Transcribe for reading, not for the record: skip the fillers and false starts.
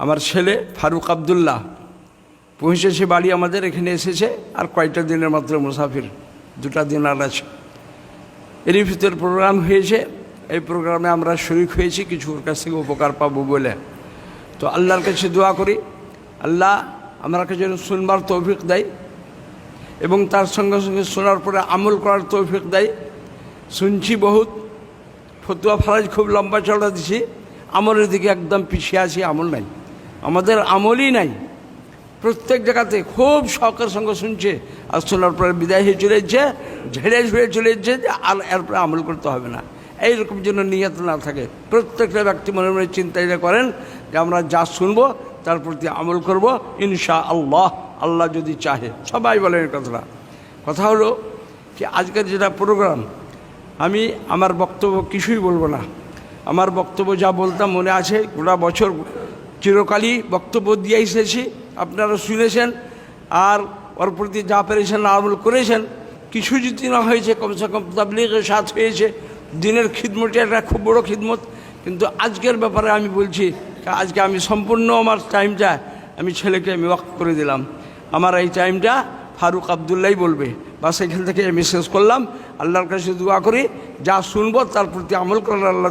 আমার ছেলে ফারুক আবদুল্লাহ পৌঁছেছে বাড়ি, আমাদের এখানে এসেছে, আর কয়েকটা দিনের মাত্র মুসাফির, 2টা দিন আর আছে। এরই ভিতর প্রোগ্রাম হয়েছে, এই প্রোগ্রামে আমরা শরীক হয়েছি, কিছু ওর কাছ থেকে উপকার পাবো বলে। তো আল্লাহর কাছে দোয়া করি, আল্লাহ আমাকে যেন শুনবার তৌফিক দেয় এবং তার সঙ্গে সঙ্গে শোনার পরে আমল করার তৌফিক দেয়। শুনছি বহুত, ফতুয়া ফারাজ খুব লম্বা চড়া দিছি, আমলের দিকে একদম পিছিয়ে আছি, আমল নাই, আমাদের আমলই নাই। প্রত্যেক জায়গাতে খুব শখের সঙ্গে শুনছে, আর শোনার পরে বিদায় হয়ে চলে যাচ্ছে, ঝেড়ে ঝুড়ে চলে যাচ্ছে, আর এরপরে আমল করতে হবে না। এইরকম যেন নিয়ত না থাকে। প্রত্যেকটা ব্যক্তি মনে মনে চিন্তা করেন যে আমরা যা শুনবো তার প্রতি আমল করব ইনশাআল্লাহ, আল্লাহ যদি চাহে। সবাই বলেন কথাটা। কথা হলো যে আজকের যেটা প্রোগ্রাম, আমি আমার বক্তব্য কিছুই বলবো না। আমার বক্তব্য যা বলতাম মনে আছে, গোটা বছর চিরকালই বক্তব্য দিয়ে এসেছি, আপনারা শুনেছেন, আর ওর প্রতি যা পেরেছেন আমল করেছেন। কিছু যদি না হয়েছে, কমসে কম তাবলীগের সাথ হয়েছে, দিনের খিদমতটি একটা খুব বড় খিদমত। কিন্তু আজকের ব্যাপারে আমি বলছি, আজকে আমি সম্পূর্ণ আমার টাইমটা আমি ছেলেকে আমি ওয়াকফ করে দিলাম। আমার এই টাইমটা ফারুক আবদুল্লাহ বলবে, বাস এখান থেকে আমি শেষ করলাম। আল্লাহর কাছে দোয়া করি, যা শুনবো তার প্রতি আমল করার আল্লাহ